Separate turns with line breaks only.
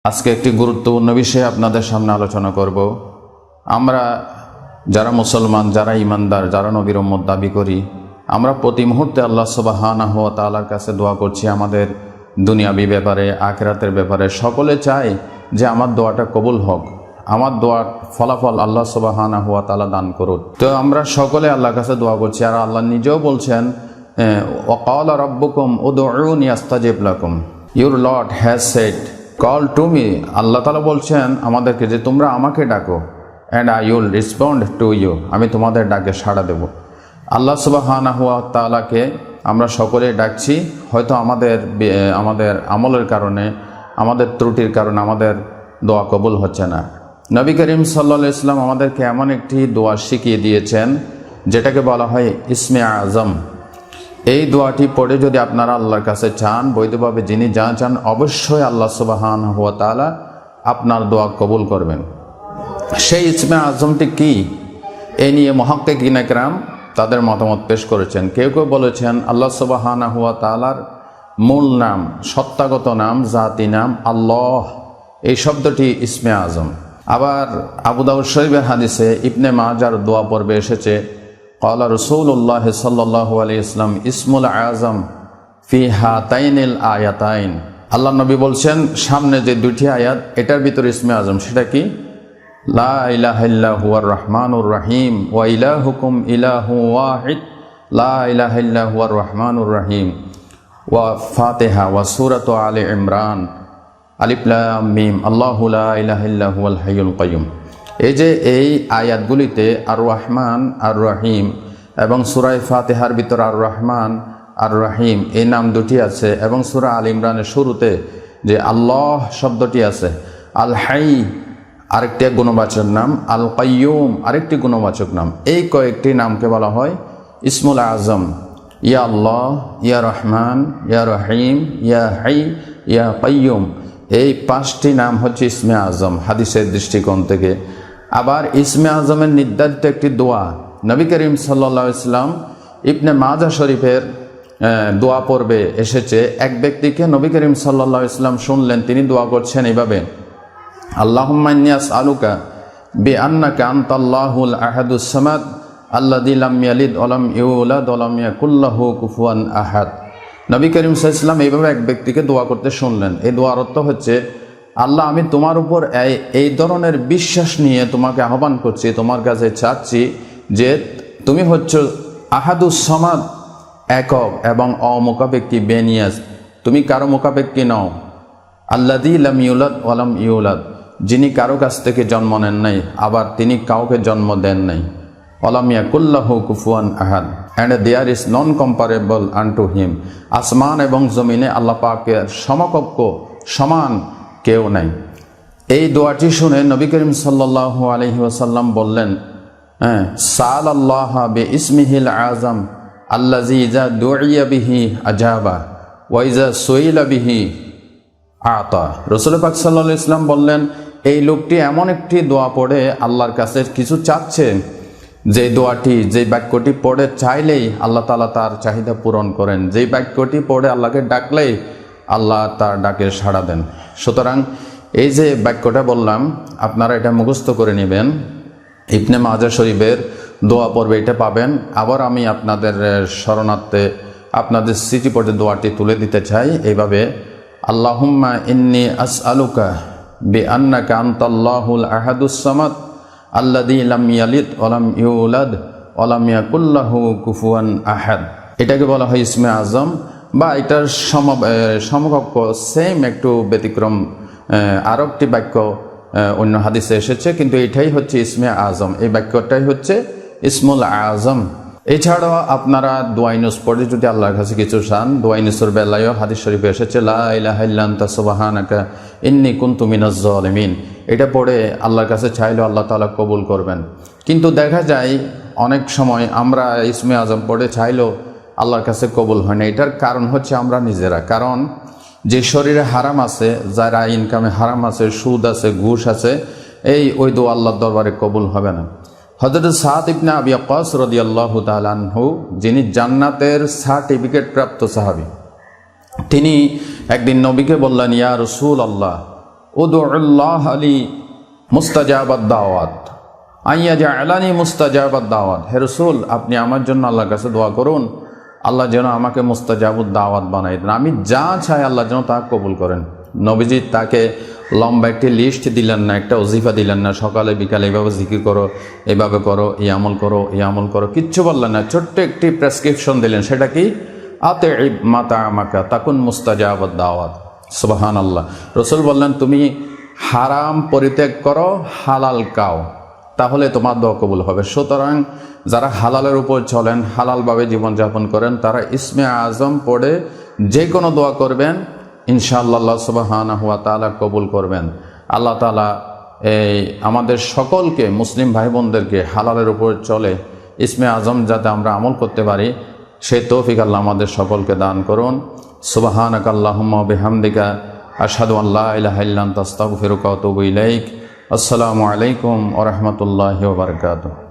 আজকে একটি গুরুত্বপূর্ণ বিষয়ে আপনাদের সামনে আলোচনা করব। আমরা যারা মুসলমান, যারা ইমানদার, যারা নবীর উম্মত দাবি করি, আমরা প্রতি মুহূর্তে আল্লাহ সুবহানাহু ওয়া তাআলার কাছে দোয়া করছি আমাদের দুনিয়াবি ব্যাপারে, আখিরাতের ব্যাপারে। সকলে চায় যে আমার দোয়াটা কবুল হোক, আমার দোয়ার ফলাফল আল্লাহ সুবহানাহু ওয়া তাআলা দান করুন। তো আমরা সকলে আল্লাহর কাছে দোয়া করছি, আর আল্লাহ নিজেও বলছেন ওয়া ক্বালা রাব্বুকুম উদউনি আস্তাজিব লাকুম, your lord has said call to me. Allah তাআলা বলছেন আমাদেরকে যে তোমরা আমাকে ডাকো, and I will respond to you, আমি তোমাদের ডাকে সাড়া দেব। আল্লাহ সুবহানাহু ওয়া তাআলাকে আমরা সকলে ডাকছি, হয়তো আমাদের আমলের কারণে, আমাদের ত্রুটির কারণে আমাদের দোয়া কবুল হচ্ছে না। নবী করিম সাল্লাল্লাহু আলাইহি ওয়াসাল্লাম আমাদেরকে এমন একটি দোয়া শিখিয়ে দিয়েছেন যেটাকে বলা হয় ইসমে আজম। এই দোয়াটি পড়ে যদি আপনারা আল্লাহর কাছে চান, বৈধভাবে যিনি যা চান, অবশ্যই আল্লাহ সুবহানাহু ওয়া তাআলা আপনার দোয়া কবুল করবেন। সেই ইসমে আজমটি কি, এ নিয়ে মুহাক্কিকিন ইকরাম তাদের মতামত পেশ করেছেন। কেউ কেউ বলেছেন আল্লাহ সুবহানাহু ওয়া তাআলার মূল নাম, সত্তাগত নাম, জাতি নাম আল্লাহ, এই শব্দটি ইসমে আজম। আবার আবু দাউদ শরীফের হাদিসে ইবনে মাজার দোয়া পর্বে এসেছে ক্বালা রাসূলুল্লাহ সাল্লাল্লাহু আলাইহি ওয়াসাল্লাম ইসমুল আজম ফি হাতাইনিল আয়াতাইন। আল্লাহ নবী বলছেন সামনে যে দুটি আয়াত, এটার ভিতরে ইসমে আজম, সেটা কি? লা ইলাহা ইল্লা হুয়ার রহমানুর রহিম ওয়া ইলাহুকুম ইলাহু ওয়াহিদ লা ইলাহা ইল্লা হুয়ার রহমানুর রহিম ওয়া ফাতিহা ওয়া সূরাতু আলে ইমরান আলিফ লাম মিম আল্লাহু লা ইলাহা ইল্লা হুয়াল হাইয়ুল কাইয়ুম। এই যে এই আয়াতগুলিতে আর রহমান আর রহিম এবং সূরা ফাতিহার ভিতর আর রহমান আর রহিম এই নাম দুটি আছে, এবং সূরা আল ইমরানের শুরুতে যে আল্লাহ শব্দটি আছে, আল হাই আরেকটি গুণবাচক নাম, আল কাইয়ুম আরেকটি গুণবাচক নাম। এই কয়েকটি নামকে বলা হয় ইসমুল আজম। ইয়া আল্লাহ, ইয়া রহমান, ইয়া রহিম, ইয়া হাই, ইয়া কাইয়ুম, এই পাঁচটি নাম হচ্ছে ইসমে আজম হাদিসের দৃষ্টিকোণ থেকে। আবার ইসমে আজমের নির্ধারিত একটি দোয়া নবী করিম সাল্লাল্লাহু আলাইহি ওয়াসাল্লাম ইবনে মাজাহ শরীফের দোয়া পর্বে এসেছে। এক ব্যক্তিকে নবী করিম সাল্লাল্লাহু আলাইহি ওয়াসাল্লাম শুনলেন, তিনি দোয়া করছেন এইভাবে, আল্লাহুম্মা ইন্নী আসআলুকা বিআন্নাকা আনতাল্লাহুল আহাদুস সামাদ আল্লাযী লাম ইয়ালিদ ওয়া লাম ইউলাদ ওয়া লাম ইয়াকুল লাহু কুফুয়ান আহাদ। নবী করিম সাল্লাল্লাহু আলাইহি ওয়াসাল্লাম এইভাবে এক ব্যক্তিকে দোয়া করতে শুনলেন। এই দোয়ার অর্থ হচ্ছে, আল্লাহ আমি তোমার উপর এই ধরনের বিশ্বাস নিয়ে তোমাকে আহ্বান করছি, তোমার কাছে চাচ্ছি যে তুমি হচ্ছ আহাদুস সামাদ, একক এবং অমুখাপেক্ষী, বেনিয়াজ, তুমি কারো মুখাপেক্ষী নও। আল্লাযী লাম ইউলাদ ওয়া লাম ইউলাদ, যিনি কারো কাছ থেকে জন্ম নেন নাই, আবার তিনি কাউকে জন্ম দেন নাই। ওয়া লাম ইয়াকুল লাহু কুফুয়ান আহাদ, and there is none comparable unto him, আসমান এবং জমিনে আল্লাহ পাকের সমকক্ষ, সমান কেউ নাই। এই দোয়াটি শুনে নবী করিম সাল্লাল্লাহু আলাইহি ওয়াসাল্লাম বললেন, সাআলাল্লাহ বিইসমিহিল আযম আল্লাযী ইযা দুইয়া বিহি আজাবা ওয়া ইযা সুইলা বিহি আতা। রাসূল পাক সাল্লাল্লাহু আলাইহি ওয়াসাল্লাম বললেন, এই লোকটি এমন একটি দোয়া পড়ে আল্লাহর কাছে কিছু চাচ্ছে, যে দোয়াটি, যে বাক্যটি পড়ে চাইলেই আল্লাহ তাআলা তার চাহিদা পূরণ করেন, যেই বাক্যটি পড়ে আল্লাহকে ডাকলেই আল্লাহ তার ডাকে সাড়া দেন। সুতরাং এই যে বাক্যটা বললাম, আপনারা এটা মুখস্থ করে নেবেন। ইবনে মাজাহ শরীফের দোয়া পর্বে এটা পাবেন। আবার আমি আপনাদের শরণার্থে, আপনাদের স্মৃতিপটে দোয়াটি তুলে দিতে চাই এইভাবে, আল্লাহুম্মা ইন্নী আসআলুকা বিআন্নাকা আনতাল্লাহুল আহাদুস সামাদ আল্লাযী লাম ইয়ালিদ ওয়া লাম ইউলাদ ওয়া লাম ইয়াকুল লাহু কুফুয়ান আহাদ। এটাকে বলা হয় ইসমে আজম, বা এটার সমকক্ষ সেম একটু ব্যতিক্রম আরও একটি বাক্য অন্য হাদিসে এসেছে, কিন্তু এটাই হচ্ছে ইসমে আজম। এই বাক্যটাই হচ্ছে ইসমুল আজম। এছাড়াও আপনারা দোয়া ইউনুস পড়ে যদি আল্লাহর কাছে কিছু চান, দোয়া ইউনুসের বেলায়ও হাদিস শরীফে এসেছে, লা ইলাহা ইল্লা আনতা সুবহানাকা ইন্নী কুনতু মিনাজ জালিমিন। এটা পড়ে আল্লাহর কাছে চাইলেও আল্লাহ তাআলা কবুল করবেন। কিন্তু দেখা যায় অনেক সময় আমরা ইসমে আজম পড়ে চাইলেও আল্লাহর কাছে কবুল হয় না। এটার কারণ হচ্ছে আমরা নিজেরা। কারণ যে শরীরে হারাম আছে, যারা ইনকামে হারাম আছে, সুদ আছে, ঘুষ আছে, ওই দোয়া আল্লাহর দরবারে কবুল হবে না। হযরত সাদ ইবনে আবি ওয়াক্কাস রাদিয়াল্লাহু তাআলা আনহু, যিনি জান্নাতের সার্টিফিকেট প্রাপ্ত সাহাবী, তিনি একদিন নবীকে বললেন, ইয়া রাসূলুল্লাহ উদুল্লাহ আলী মুস্তাজাবাদ দাওয়াত আইয়া জাআলানি মুস্তাজাবাদ দাওয়াত। হে রাসূল, আপনি আমার জন্য আল্লাহর কাছে দোয়া করুন, আল্লাহ যেন আমাকে মুস্তাজাবুদ দাওয়াত বানাই দেন, আমি যা চাই আল্লাহ যেন তা কবুল করেন। নবীজি তাকে লম্বা একটি লিস্ট দিলেন না, একটা ওজিফা দিলেন না, সকালে বিকালে এভাবে জিকির করো, এভাবে করো, এই আমল করো, এই আমল করো, কিচ্ছু বললেন না। ছোট্ট একটি প্রেসক্রিপশন দিলেন, সেটা কি? আতিব মাতা আমাকা তাকুন মুস্তাজাবাদ দাওয়াত। সুবহানাল্লাহ। রাসূল বললেন, তুমি হারাম পরিত্যাগ করো, হালাল খাও, তাহলে তোমার দোয়া কবুল হবে। সুতরাং যারা হালালের উপর চলেন, হালালভাবে জীবনযাপন করেন, তারা ইসমে আজম পড়ে যে কোনো দোয়া করবেন, ইনশাআল্লাহ আল্লাহ সুবহানাহু ওয়া তাআলা কবুল করবেন। আল্লাহ তাআলা এই আমাদের সকলকে, মুসলিম ভাই বোনদেরকে হালালের উপর চলে ইসমে আজম যাতে আমরা আমল করতে পারি, সেই তৌফিক আল্লাহ আমাদের সকলকে দান করুন। সুবহানাকা আল্লাহুম্মা ওয়া বিহামদিকা আশহাদু আল্লা ইলাহা ইল্লা আনতা আস্তাগফিরুকা ওয়া আতুবু ইলাইক। আসসালামু আলাইকুম ওয়া রাহমাতুল্লাহি ওয়া বারাকাতুহু।